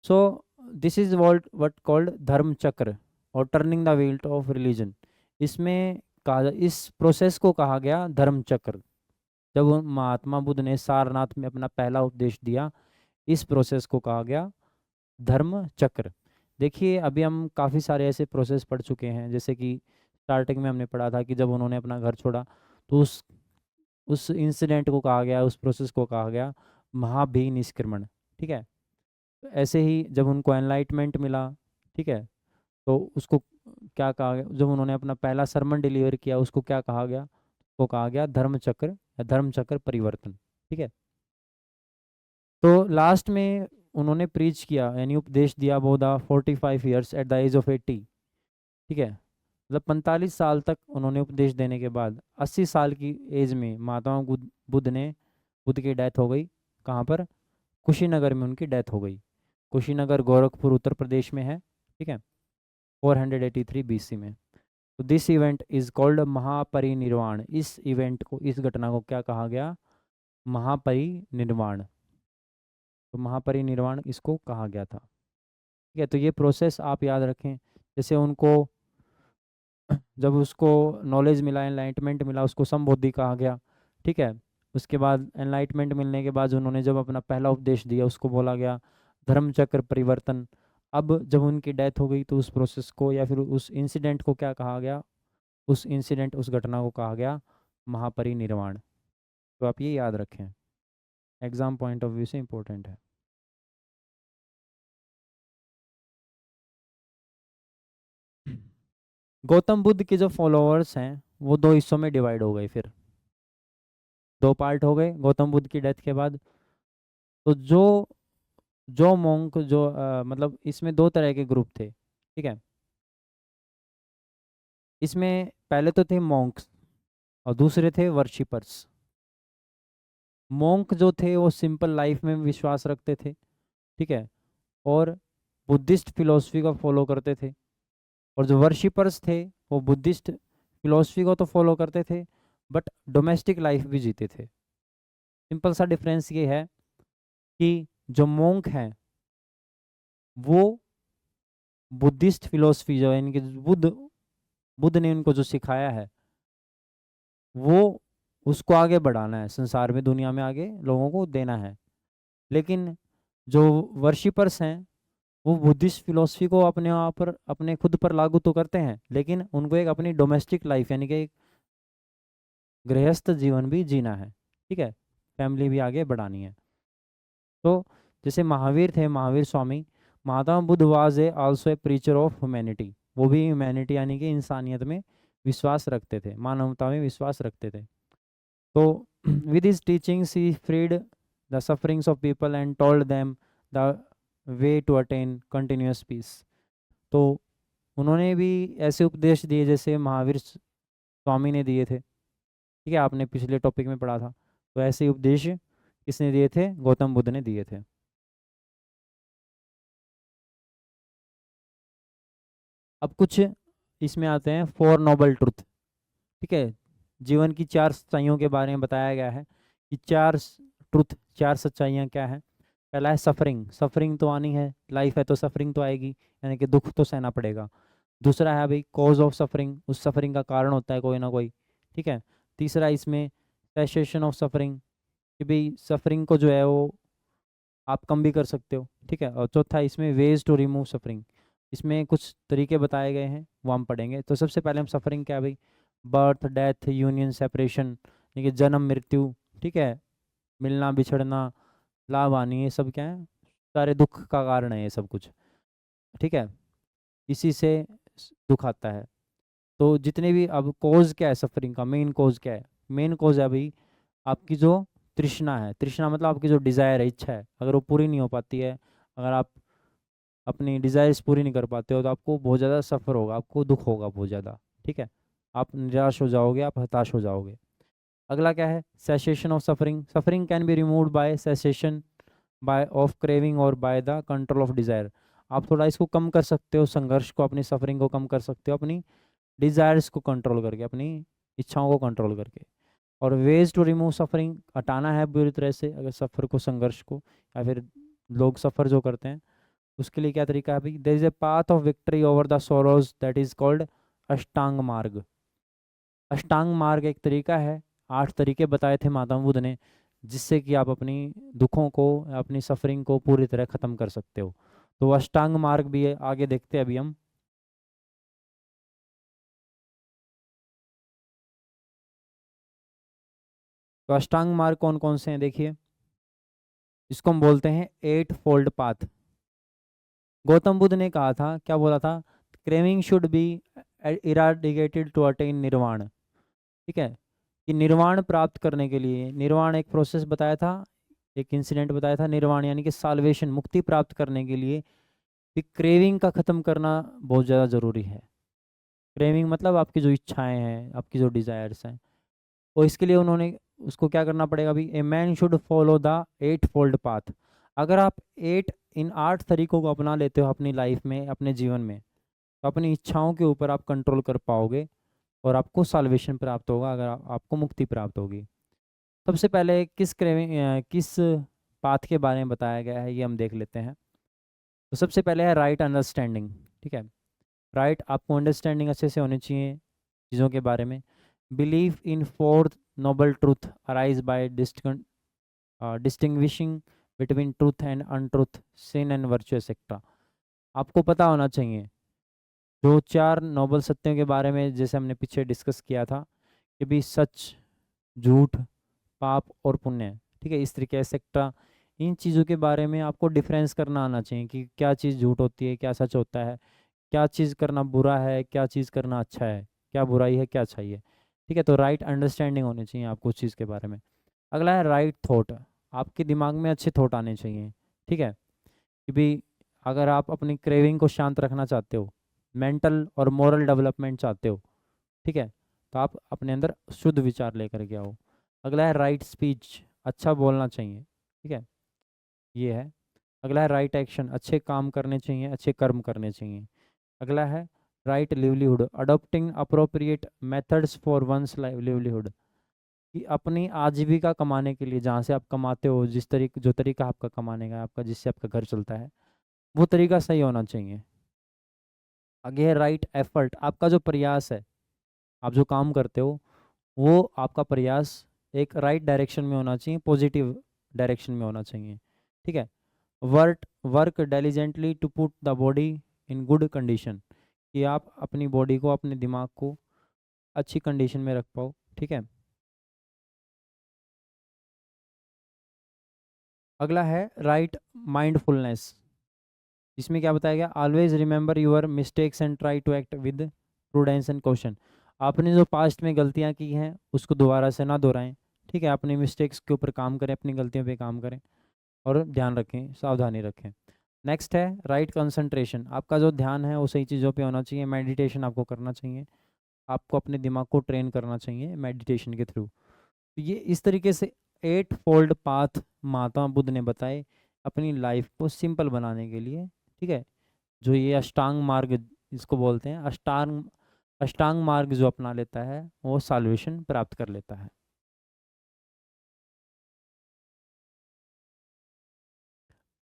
A: So this is what called धर्म चक्र और turning the wheel of religion. इसमें कहा, इस प्रोसेस को कहा गया धर्म चक्र। जब महात्मा बुद्ध ने सारनाथ में अपना पहला उपदेश दिया, इस प्रोसेस को कहा गया धर्म चक्र। देखिए अभी हम काफ़ी सारे ऐसे प्रोसेस पढ़ चुके हैं, जैसे कि स्टार्टिंग में हमने पढ़ा था कि जब उन्होंने अपना घर छोड़ा तो उस इंसिडेंट को कहा गया, उस प्रोसेस को कहा गया महाभिनिष्क्रमण। ठीक है, तो ऐसे ही जब उनको एनलाइटमेंट मिला, ठीक है, तो उसको क्या कहा गया, जब उन्होंने अपना पहला सरमन डिलीवर किया उसको क्या कहा गया, उसको कहा गया धर्म चक्र या धर्म चक्र परिवर्तन। ठीक है, तो लास्ट में उन्होंने प्रीच किया यानी उपदेश दिया Buddha 45 years at the age of 80। ठीक है, मतलब 45 साल तक उन्होंने उपदेश देने के बाद 80 साल की एज में महात्मा बुद्ध की डेथ हो गई। कहाँ पर? कुशीनगर में उनकी डेथ हो गई। कुशीनगर गोरखपुर उत्तर प्रदेश में है। ठीक है, 483 BC में। तो दिस इवेंट इज कॉल्ड महापरिनिर्वाण। इस इवेंट को, इस घटना को क्या कहा गया? महापरिनिर्वाण। तो महापरिनिर्वाण इसको कहा गया था। ठीक है, तो ये प्रोसेस आप याद रखें। जैसे उनको जब उसको नॉलेज मिला, एनलाइटमेंट मिला, उसको संबोधि कहा गया। ठीक है, उसके बाद एनलाइटमेंट मिलने के बाद उन्होंने जब अपना पहला उपदेश दिया उसको बोला गया धर्म चक्र परिवर्तन। अब जब उनकी डेथ हो गई तो उस प्रोसेस को या फिर उस इंसिडेंट को क्या कहा गया? उस इंसिडेंट, उस घटना को कहा गया महापरिनिर्वाण। तो आप ये याद रखें, एग्जाम पॉइंट ऑफ व्यू से इम्पोर्टेंट है। गौतम बुद्ध के जो फॉलोअर्स हैं वो दो हिस्सों में डिवाइड हो गए, फिर दो पार्ट हो गए गौतम बुद्ध की डेथ के बाद। तो जो जो मोंक जो मतलब इसमें दो तरह के ग्रुप थे। ठीक है, इसमें पहले तो थे मॉन्क्स और दूसरे थे वर्शिपर्स। मोंक जो थे वो सिंपल लाइफ में विश्वास रखते थे। ठीक है, और बुद्धिस्ट फिलोसफी को फॉलो करते थे। और जो वर्शिपर्स थे वो बुद्धिस्ट फिलोसफी को तो फॉलो करते थे बट डोमेस्टिक लाइफ भी जीते थे। सिंपल सा डिफरेंस ये है कि जो मोंक हैं वो बुद्धिस्ट फिलोसफी जो है इनके, बुद्ध ने उनको जो सिखाया है वो उसको आगे बढ़ाना है, संसार में दुनिया में आगे लोगों को देना है। लेकिन जो वर्शिपर्स हैं वो बुद्धिस्ट फिलोसफी को अपने आप पर, अपने खुद पर लागू तो करते हैं, लेकिन उनको एक अपनी डोमेस्टिक लाइफ यानी कि एक गृहस्थ जीवन भी जीना है। ठीक है, फैमिली भी आगे बढ़ानी है। तो जैसे महावीर थे, Mahavir Swami, Mahatma Buddha was a also a preacher of humanity. वो भी ह्यूमैनिटी यानी कि इंसानियत में विश्वास रखते थे, मानवता में विश्वास रखते थे। तो with his teachings he freed the sufferings of people and told them the way to attain continuous peace. तो उन्होंने भी ऐसे उपदेश दिए जैसे महावीर स्वामी ने दिए थे। ठीक है, आपने पिछले टॉपिक में पढ़ा था। तो ऐसे उपदेश किसने दिए थे? गौतम बुद्ध ने दिए थे। अब कुछ इसमें आते हैं फोर नोबल ट्रुथ। ठीक है, जीवन की चार सच्चाइयों के बारे में बताया गया है कि चार ट्रुथ, चार सच्चाइयाँ क्या है। पहला है सफरिंग। सफरिंग तो आनी है, लाइफ है तो सफरिंग तो आएगी, यानी कि दुख तो सहना पड़ेगा। दूसरा है भाई कॉज ऑफ सफरिंग, उस सफरिंग का कारण होता है कोई ना कोई। ठीक है, तीसरा इसमें सेसेशन ऑफ सफरिंग, कि भाई सफरिंग को जो है वो आप कम भी कर सकते हो। ठीक है, और चौथा इसमें वेज टू रिमूव सफरिंग। इसमें कुछ तरीके बताए गए हैं वो हम पढ़ेंगे। तो सबसे पहले हम सफरिंग क्या है भाई? बर्थ, डेथ, यूनियन, सेपरेशन, यानी कि जन्म, मृत्यु। ठीक है, मिलना, बिछड़ना, लाभ हानि, ये सब क्या है? सारे दुख का कारण है ये सब कुछ। ठीक है, इसी से दुख आता है। तो जितने भी, अब कॉज क्या है सफरिंग का? मेन कॉज क्या है? मेन कॉज है भाई आपकी जो तृष्णा है। तृष्णा मतलब आपकी जो डिज़ायर है, इच्छा है, अगर वो पूरी नहीं हो पाती है, अगर आप अपनी डिज़ायर्स पूरी नहीं कर पाते हो तो आपको बहुत ज़्यादा सफ़र होगा, आपको दुख होगा बहुत ज़्यादा। ठीक है, आप निराश हो जाओगे, आप हताश हो जाओगे। अगला क्या है? Cessation of suffering. Suffering can be removed by cessation by of craving और by the control of desire. आप थोड़ा इसको कम कर सकते हो, संघर्ष को, अपनी सफरिंग को कम कर सकते हो अपनी डिज़ायर्स को कंट्रोल करके, अपनी इच्छाओं को कंट्रोल करके। और वेज टू रिमूव सफरिंग, हटाना है बुरी तरह से अगर सफ़र को, संघर्ष को, या फिर लोग सफ़र जो करते हैं उसके लिए क्या तरीका है भाई? There is a path of victory over the sorrows that is called Ashtanga Marga. अष्टांग मार्ग एक तरीका है 8 तरीके बताए थे महात्मा बुद्ध ने, जिससे कि आप अपनी दुखों को, अपनी सफरिंग को पूरी तरह ख़त्म कर सकते हो। तो अष्टांग मार्ग भी है, आगे देखते हैं अभी हम। तो अष्टांग मार्ग कौन कौन से हैं देखिए, इसको हम बोलते हैं 8 फोल्ड पाथ। गौतम बुद्ध ने कहा था, क्या बोला था, craving should be eradicated to attain nirvana. ठीक है, कि निर्वाण प्राप्त करने के लिए, निर्वाण एक प्रोसेस बताया था, एक इंसिडेंट बताया था, निर्वाण यानी कि साल्वेशन, मुक्ति प्राप्त करने के लिए भी क्रेविंग का ख़त्म करना बहुत ज़्यादा ज़रूरी है। क्रेविंग मतलब आपकी जो इच्छाएं हैं, आपकी जो डिज़ायर्स हैं, और इसके लिए उन्होंने उसको क्या करना पड़ेगा अभी, a man should follow the 8 fold path. अगर आप 8 तरीकों को अपना लेते हो अपनी लाइफ में, अपने जीवन में, तो अपनी इच्छाओं के ऊपर आप कंट्रोल कर पाओगे और आपको साल्वेशन प्राप्त होगा, अगर आपको मुक्ति प्राप्त होगी। सबसे पहले किस पाथ के बारे में बताया गया है, ये हम देख लेते हैं। तो सबसे पहले है राइट अंडरस्टैंडिंग। ठीक है, राइट, आपको अंडरस्टैंडिंग अच्छे से होनी चाहिए चीज़ों के बारे में। Believe in fourth noble truth arise by distinguishing between truth and untruth, sin and virtue etcetera. आपको पता होना चाहिए जो 4 नोबल सत्यों के बारे में, जैसे हमने पीछे डिस्कस किया था, कि भी सच, झूठ, पाप और पुण्य। ठीक है, इस तरीके एक्सेट्रा, इन चीज़ों के बारे में आपको डिफरेंस करना आना चाहिए कि क्या चीज़ झूठ होती है, क्या सच होता है, क्या चीज़ करना बुरा है, क्या चीज़ करना अच्छा है, क्या बुराई है, क्या अच्छाई है। ठीक है, तो राइट अंडरस्टैंडिंग होनी चाहिए आपको उस चीज़ के बारे में। अगला है राइट थॉट, आपके दिमाग में अच्छे थॉट आने चाहिए। ठीक है, कि भी अगर आप अपनी क्रेविंग को शांत रखना चाहते हो, मेंटल और मोरल डेवलपमेंट चाहते हो, ठीक है, तो आप अपने अंदर शुद्ध विचार लेकर के आओ। अगला है राइट स्पीच, अच्छा बोलना चाहिए। ठीक है, ये है। अगला है राइट एक्शन, अच्छे काम करने चाहिए, अच्छे कर्म करने चाहिए। अगला है right livelihood, adopting appropriate methods for one's livelihood, कि अपनी आजीविका कमाने के लिए, जहाँ से आप कमाते हो, जो तरीका आपका कमाने का, आपका जिससे आपका घर चलता है, वो तरीका सही होना चाहिए। आगे है राइट एफर्ट, आपका जो प्रयास है, आप जो काम करते हो, वो आपका प्रयास एक राइट डायरेक्शन में होना चाहिए, पॉजिटिव डायरेक्शन में होना चाहिए। ठीक है, work work diligently to put the body in good condition, कि आप अपनी बॉडी को, अपने दिमाग को अच्छी कंडीशन में रख पाओ। ठीक है, अगला है राइट माइंडफुलनेस, इसमें क्या बताया गया, always remember your mistakes and try to act with prudence and caution. आपने जो पास्ट में गलतियां की हैं उसको दोबारा से ना दोहराएं। ठीक है, अपनी मिस्टेक्स के ऊपर काम करें, अपनी गलतियों पे काम करें और ध्यान रखें, सावधानी रखें। नेक्स्ट है राइट कंसंट्रेशन, आपका जो ध्यान है वो सही चीज़ों पे होना चाहिए, मेडिटेशन आपको करना चाहिए, आपको अपने दिमाग को ट्रेन करना चाहिए मेडिटेशन के थ्रू। तो ये इस तरीके से 8 फोल्ड पाथ महात्मा बुद्ध ने बताए अपनी लाइफ को सिंपल बनाने के लिए। ठीक है, जो ये अष्टांग मार्ग इसको बोलते हैं, अष्टांग अष्टांग मार्ग जो अपना लेता है वो सॉल्यूशन प्राप्त कर लेता है।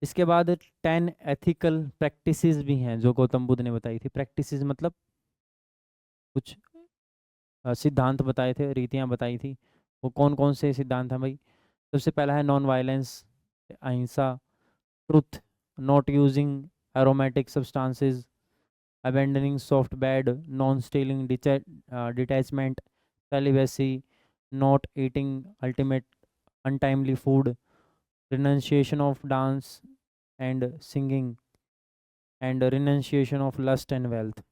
A: इसके बाद 10 एथिकल प्रैक्टिसेस भी हैं जो गौतम बुद्ध ने बताई थी। प्रैक्टिसेस मतलब कुछ सिद्धांत बताए थे, रीतियां बताई थी। वो कौन कौन से सिद्धांत हैं भाई? सबसे पहला है नॉन वायलेंस, अहिंसा, truth, not using aromatic substances, abandoning soft bed, non-stealing detachment, celibacy, not eating ultimate untimely food, renunciation of dance and singing, and renunciation of lust and wealth।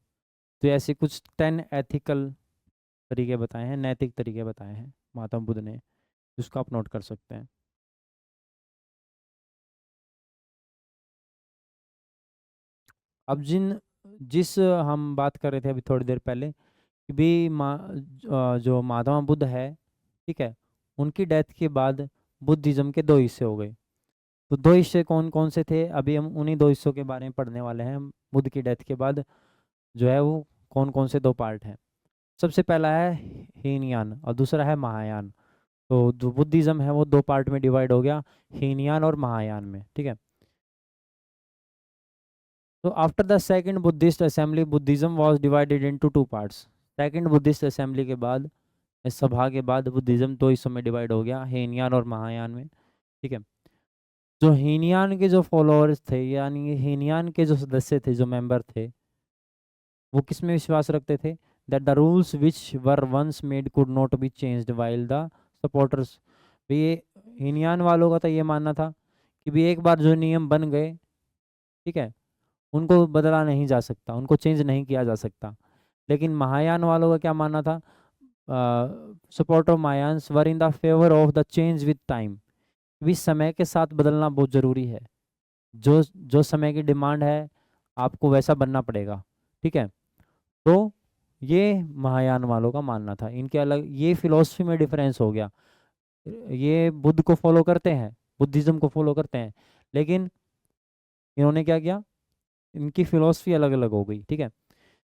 A: तो ऐसे कुछ 10 एथिकल तरीके बताए हैं, नैतिक तरीके बताए हैं महात्मा बुद्ध ने, जिसको आप नोट कर सकते हैं। अब जिस हम बात कर रहे थे अभी थोड़ी देर पहले कि भी जो महात्मा बुद्ध है, ठीक है, उनकी डेथ के बाद बुद्धिज़्म के 2 हिस्से हो गए। तो 2 हिस्से कौन कौन से थे, अभी हम उन्हीं 2 हिस्सों के बारे में पढ़ने वाले हैं। बुद्ध की डेथ के बाद जो है वो कौन कौन से 2 पार्ट हैं। सबसे पहला है हीनयान और दूसरा है महायान। तो जो बुद्धिज़्म है वो 2 पार्ट में डिवाइड हो गया, हीनयान और महायान में। ठीक है, तो after the second Buddhist assembly Buddhism was divided into 2 parts. Second Buddhist assembly के बाद इस सभा के बाद बुद्धिज्म दो हिस्सों में डिवाइड हो गया, हीनयान और महायान में। ठीक है, जो हीनयान के जो फॉलोअर्स थे, यानी हीनयान के जो सदस्य थे, जो मेंबर थे, वो किस में विश्वास रखते थे? That the rules which were once made could not be changed, while the supporters, भी ये हीनयान वालों का तो ये मानना था कि भी एक बार जो नियम बन गए, ठीक है, उनको बदला नहीं जा सकता, उनको चेंज नहीं किया जा सकता। लेकिन महायान वालों का क्या मानना था? Support of Mahayanas were in the favour of the change with time, भी समय के साथ बदलना बहुत ज़रूरी है, जो जो समय की डिमांड है आपको वैसा बनना पड़ेगा। ठीक है, तो ये महायान वालों का मानना था। इनके अलग ये फिलॉसफी में डिफरेंस हो गया, ये बुद्ध को फॉलो करते हैं, बुद्धिज्म को फॉलो करते हैं, लेकिन इन्होंने क्या किया, इनकी फिलॉसफी अलग अलग हो गई। ठीक है,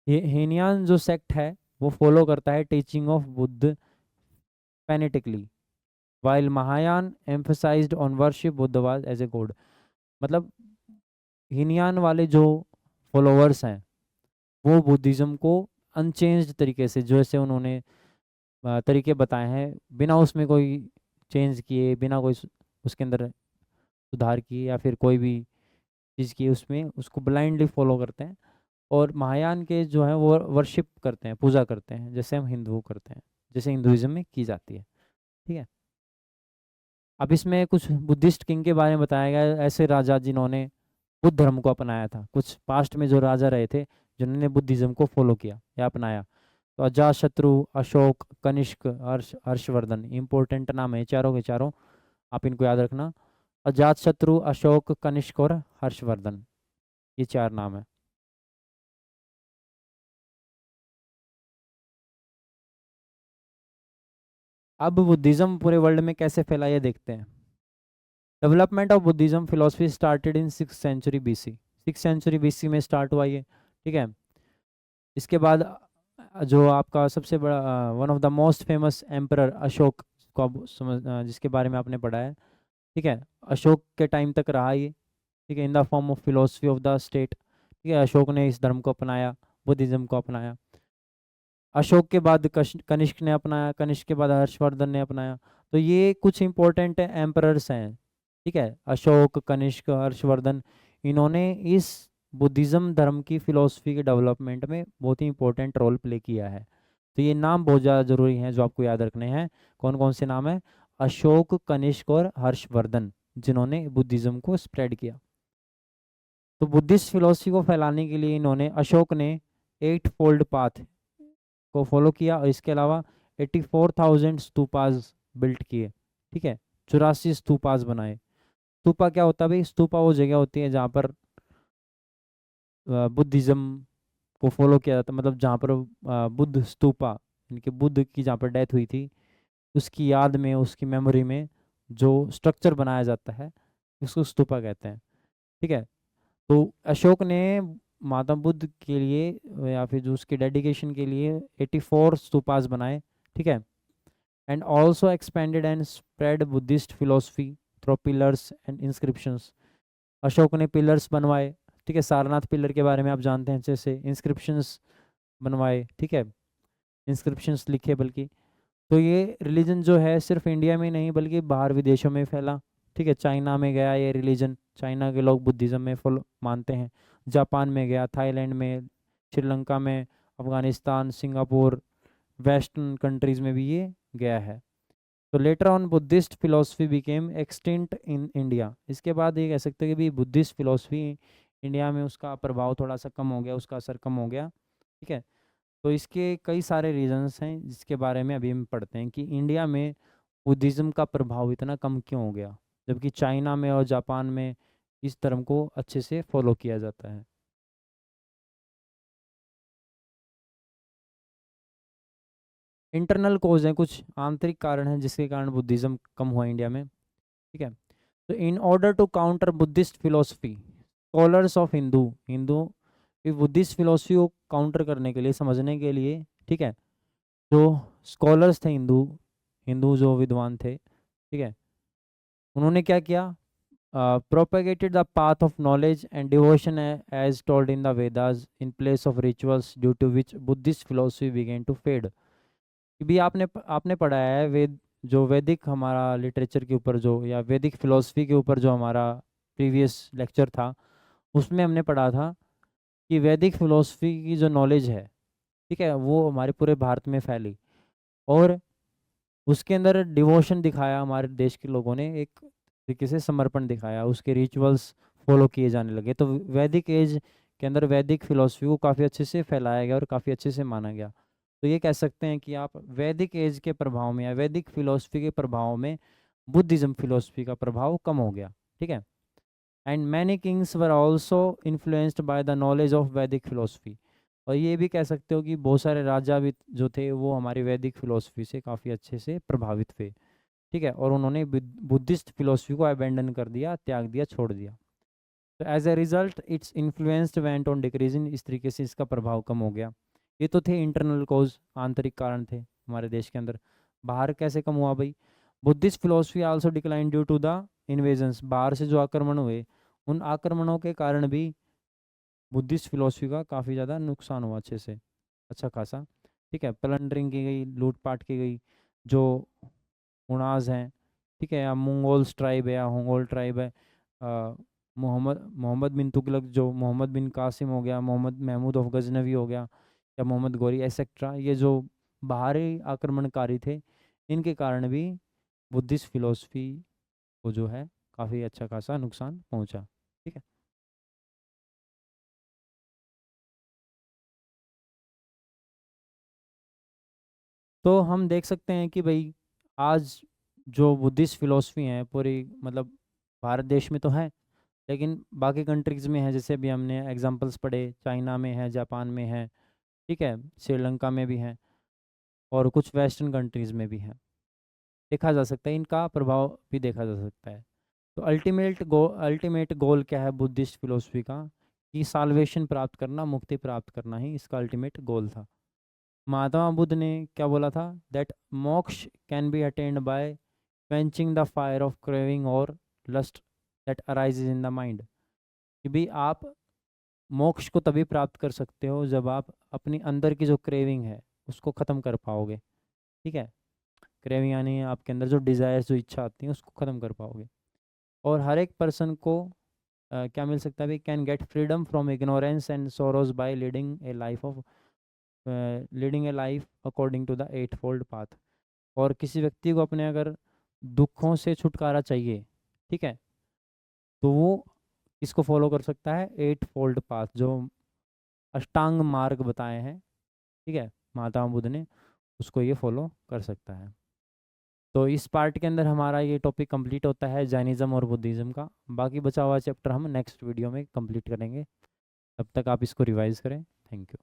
A: ये हीनयान जो सेक्ट है वो फॉलो करता है teaching of Buddha fanatically, while Mahayana emphasised on worship बुद्धवाद एज ए गॉड। मतलब हीनयान वाले जो फॉलोअर्स हैं वो बुद्धिज्म को अनचेंज्ड तरीके से, जैसे उन्होंने तरीके बताए हैं, बिना उसमें कोई चेंज किए, बिना कोई उसके अंदर सुधार किए या फिर कोई भी चीज़ की, उसमें उसको ब्लाइंडली फॉलो करते हैं। और महायान के जो है वो वर्शिप करते हैं, पूजा करते हैं, जैसे हम हिंदू करते हैं, जैसे हिंदुइज्म में की जाती है। ठीक है, अब इसमें कुछ बुद्धिस्ट किंग के बारे में बताया गया है, ऐसे राजा जिन्होंने बुद्ध धर्म को अपनाया था। कुछ पास्ट में जो राजा रहे थे जिन्होंने बुद्धिज्म को फॉलो किया या अपनाया, तो अजातशत्रु, अशोक, कनिष्क, हर्षवर्धन, इंपॉर्टेंट नाम है चारों के चारों, आप इनको याद रखना। अजातशत्रु, अशोक, कनिष्क और हर्षवर्धन, ये चार नाम है। अब बुद्धिज्म पूरे वर्ल्ड में कैसे फैला ये देखते हैं। Development of Buddhism philosophy started in 6th century BC, 6th century BC में स्टार्ट हुआ ये। ठीक है, इसके बाद जो आपका सबसे बड़ा one of the most famous emperor Ashok को आप जिसके बारे में आपने पढ़ा है, ठीक है, अशोक के टाइम तक रहा ये। ठीक है, in the form of philosophy of the state. ठीक है, अशोक ने इस धर्म को अपनाया, बुद्धिज्म को अपनाया। अशोक के बाद कनिष्क ने अपनाया, कनिष्क के बाद हर्षवर्धन ने अपनाया। तो ये कुछ इंपॉर्टेंट एम्परर्स हैं। ठीक है, अशोक, कनिष्क, हर्षवर्धन, इन्होंने इस बुद्धिज्म धर्म की फिलोसफी के डेवलपमेंट में बहुत ही इंपॉर्टेंट रोल प्ले किया है। तो ये नाम बहुत ज़्यादा जरूरी हैं जो आपको याद रखने हैं। कौन कौन से नाम है? अशोक, कनिष्क और हर्षवर्धन, जिन्होंने बुद्धिज्म को स्प्रेड किया। तो बुद्धिस्ट फिलोसफी को फैलाने के लिए इन्होंने, अशोक ने 8 फोल्ड पाथ को फॉलो किया और इसके अलावा 84,000 स्तूपास बिल्ट किए। ठीक है, 84 स्तूपास बनाए। स्तूपा क्या होता है भाई? स्तूपा वो जगह होती है जहाँ पर बुद्धिज्म को फॉलो किया जाता है, मतलब जहाँ पर बुद्ध स्तूपा, इनके बुद्ध की जहाँ पर डेथ हुई थी उसकी याद में, उसकी मेमोरी में जो स्ट्रक्चर बनाया जाता है उसको स्तूपा कहते हैं। ठीक है, तो अशोक ने महात्मा बुद्ध के लिए या फिर जो उसके डेडिकेशन के लिए 84 स्तूपास बनाए। ठीक है, and also expanded and spread Buddhist philosophy through pillars and inscriptions. Ashok ने पिलर्स बनवाए। ठीक है, सारनाथ पिलर के बारे में आप जानते हैं अच्छे से। इंस्क्रिप्शंस बनवाए, ठीक है, इंस्क्रिप्शंस लिखे बल्कि। तो ये रिलीजन जो है सिर्फ इंडिया में नहीं बल्कि बाहर विदेशों में फैला। ठीक है, चाइना में गया ये रिलीजन, चाइना के लोग बुद्धिज़्म में फॉलो मानते हैं। जापान में गया, थाईलैंड में, श्रीलंका में, अफगानिस्तान, सिंगापुर, वेस्टर्न कंट्रीज़ में भी ये गया है। तो later on Buddhist philosophy became extinct in India. इसके बाद ये कह सकते हैं कि भी बुद्धिस्ट फिलोसफी इंडिया में उसका प्रभाव थोड़ा सा कम हो गया, उसका असर कम हो गया। ठीक है, तो इसके कई सारे रीजंस हैं जिसके बारे में अभी हम पढ़ते हैं कि इंडिया में बुद्धिज़्म का प्रभाव इतना कम क्यों हो गया, जबकि चाइना में और जापान में इस धर्म को अच्छे से फॉलो किया जाता है। इंटरनल कोज हैं, कुछ आंतरिक कारण हैं जिसके कारण बुद्धिज़्म कम हुआ इंडिया में। ठीक है, तो in order to counter Buddhist philosophy, scholars of Hindu Buddhist philosophy को काउंटर करने के लिए, समझने के लिए, ठीक है, जो स्कॉलर्स थे हिंदू, हिंदू जो विद्वान थे, ठीक है, उन्होंने क्या किया? propagated the path of knowledge and devotion as told in the Vedas in place of rituals, due to which Buddhist philosophy began to fade। कि भी आपने पढ़ा है जो वैदिक हमारा लिटरेचर के ऊपर जो या वैदिक फिलोसफी के ऊपर जो हमारा प्रीवियस लेक्चर था, उसमें हमने पढ़ा था कि वैदिक फिलोसफी की जो नॉलेज है, ठीक है, वो हमारे पूरे भारत में फैली, और उसके अंदर डिवोशन दिखाया हमारे देश के लोगों ने, एक तरीके से समर्पण दिखाया, उसके रिचुअल्स फॉलो किए जाने लगे। तो वैदिक एज के अंदर वैदिक फिलोसफी को काफ़ी अच्छे से फैलाया गया और काफ़ी अच्छे से माना गया। तो ये कह सकते हैं कि आप वैदिक एज के प्रभाव में या वैदिक फिलोसफी के प्रभाव में बुद्धिज्म फिलोसफी का प्रभाव कम हो गया, ठीक है। And many Kings were also influenced by the knowledge of वैदिक फिलोसफी। और ये भी कह सकते हो कि बहुत सारे राजा भी जो थे वो हमारी वैदिक फिलोसफी से काफ़ी अच्छे से प्रभावित हुए, ठीक है, और उन्होंने बुद्धिस्ट फिलोसफी को अबेंडन कर दिया, त्याग दिया, छोड़ दिया। तो as a result its influenced went on decreasing, इस तरीके से इसका प्रभाव कम हो गया। ये तो थे इंटरनल कॉज, आंतरिक कारण थे हमारे देश के अंदर। बाहर कैसे कम हुआ भाई? Buddhist philosophy also decline due to the invasions, बाहर से जो आक्रमण हुए, उन आक्रमणों के कारण भी बुद्धिस्ट फिलोसफी का काफ़ी ज़्यादा नुकसान हुआ, अच्छे से अच्छा खासा, ठीक है। प्लंडरिंग की गई, लूटपाट की गई, जो उनाज हैं, ठीक है, या मंगोल्स ट्राइब है या होंगोल ट्राइब है, मोहम्मद मोहम्मद बिन तुगलक, जो मोहम्मद बिन कासिम हो गया, मोहम्मद महमूद ऑफ गजनवी हो गया, या मोहम्मद गौरी एक्सेट्रा, ये जो बाहरी आक्रमणकारी थे, इनके कारण भी बुद्धिस्ट फिलोसफी को जो है काफ़ी अच्छा खासा नुकसान पहुंचा, ठीक है। तो हम देख सकते हैं कि भाई आज जो बुद्धिस्ट फिलोसफी है पूरी, मतलब भारत देश में तो है, लेकिन बाकी कंट्रीज़ में है, जैसे अभी हमने एग्जांपल्स पढ़े, चाइना में है, जापान में है, ठीक है, श्रीलंका में भी है, और कुछ वेस्टर्न कंट्रीज़ में भी है। देखा जा सकता है, इनका प्रभाव भी देखा जा सकता है। तो अल्टीमेट गोल क्या है बुद्धिस्ट फिलोसफी का? कि साल्वेशन प्राप्त करना, मुक्ति प्राप्त करना ही इसका अल्टीमेट गोल था। महात्मा बुद्ध ने क्या बोला था? That moksha can be attained by quenching the fire of craving और lust that arises in the mind. कि भी आप मोक्ष को तभी प्राप्त कर सकते हो जब आप अपनी अंदर की जो क्रेविंग है उसको ख़त्म कर पाओगे, ठीक है। क्रेविंग यानी आपके अंदर जो डिज़ायर्स, जो इच्छा आती है, उसको ख़त्म कर पाओगे। और हर एक पर्सन को क्या मिल सकता है भाई? Can get freedom from ignorance and sorrows by leading a life according to the eightfold path. और किसी व्यक्ति को अपने अगर दुखों से छुटकारा चाहिए, ठीक है, तो वो इसको फॉलो कर सकता है, एट फोल्ड पाथ, जो अष्टांग मार्ग बताए हैं, ठीक है, महात्मा बुद्ध ने, उसको ये फॉलो कर सकता है। तो इस पार्ट के अंदर हमारा ये टॉपिक कंप्लीट होता है जैनिज़्म और बुद्धिज़्म का। बाकी बचा हुआ चैप्टर हम नेक्स्ट वीडियो में कंप्लीट करेंगे। तब तक आप इसको रिवाइज करें। Thank you.